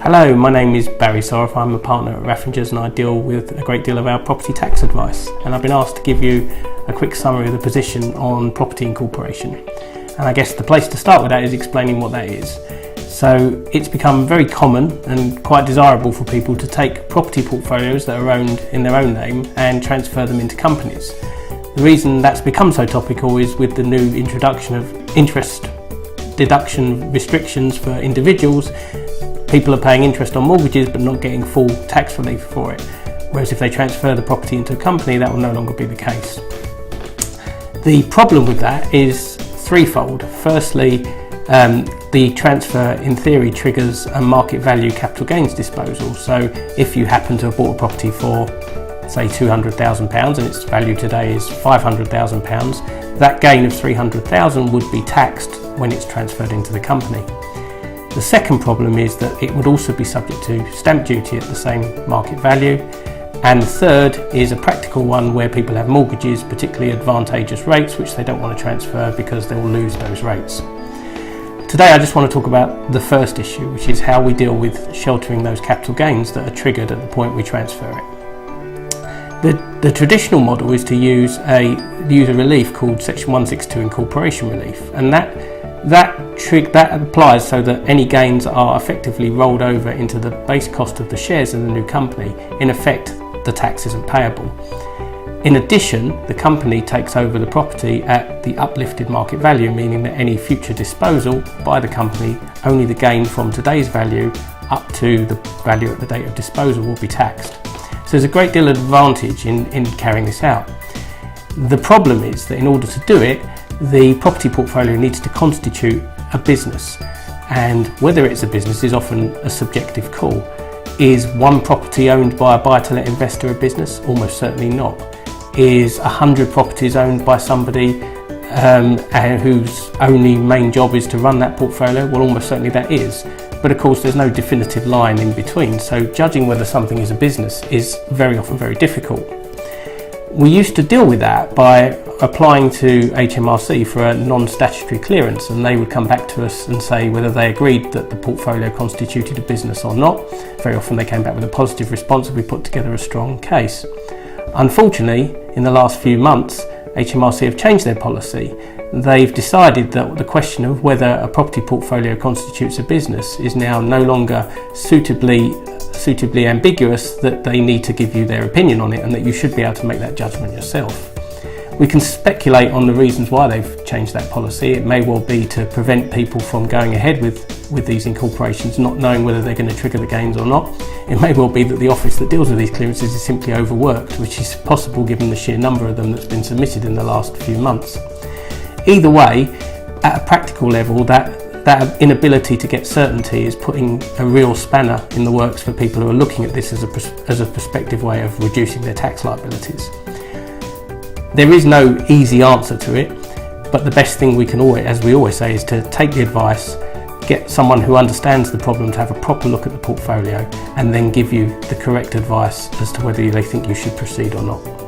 Hello, my name is Barry Soroff. I'm a partner at Raffingers and I deal with a great deal of our property tax advice. And I've been asked to give you a quick summary of the position on property incorporation. And I guess the place to start with that is explaining what that is. So it's become very common and quite desirable for people to take property portfolios that are owned in their own name and transfer them into companies. The reason that's become so topical is with the new introduction of interest deduction restrictions for individuals. People are paying interest on mortgages but not getting full tax relief for it, whereas if they transfer the property into a company, that will no longer be the case. The problem with that is threefold. Firstly, the transfer in theory triggers a market value capital gains disposal. So if you happen to have bought a property for say £200,000 and its value today is £500,000, that gain of £300,000 would be taxed when it's transferred into the company. The second problem is that it would also be subject to stamp duty at the same market value. And the third is a practical one where people have mortgages, particularly advantageous rates, which they don't want to transfer because they will lose those rates. Today I just want to talk about the first issue, which is how we deal with sheltering those capital gains that are triggered at the point we transfer it. The traditional model is to use a relief called Section 162 incorporation relief, and that applies so that any gains are effectively rolled over into the base cost of the shares in the new company. In effect, the tax isn't payable. In addition, the company takes over the property at the uplifted market value, meaning that any future disposal by the company, only the gain from today's value up to the value at the date of disposal will be taxed. So there's a great deal of advantage in carrying this out. The problem is that in order to do it, the property portfolio needs to constitute a business, and whether it's a business is often a subjective call. Is one property owned by a buy-to-let investor a business? Almost certainly not. Is 100 properties owned by somebody whose only main job is to run that portfolio? Well, almost certainly that is. But of course there's no definitive line in between, so judging whether something is a business is very often very difficult. We used to deal with that by applying to HMRC for a non-statutory clearance, and they would come back to us and say whether they agreed that the portfolio constituted a business or not. Very often they came back with a positive response and we put together a strong case. Unfortunately, in the last few months, HMRC have changed their policy. They've decided that the question of whether a property portfolio constitutes a business is now no longer suitably ambiguous, that they need to give you their opinion on it and that you should be able to make that judgment yourself. We can speculate on the reasons why they've changed that policy. It may well be to prevent people from going ahead with these incorporations, not knowing whether they're going to trigger the gains or not. It may well be that the office that deals with these clearances is simply overworked, which is possible given the sheer number of them that's been submitted in the last few months. Either way, at a practical level, that inability to get certainty is putting a real spanner in the works for people who are looking at this as a prospective way of reducing their tax liabilities. There is no easy answer to it, but the best thing we can always, as we always say, is to take the advice, get someone who understands the problem to have a proper look at the portfolio, and then give you the correct advice as to whether they think you should proceed or not.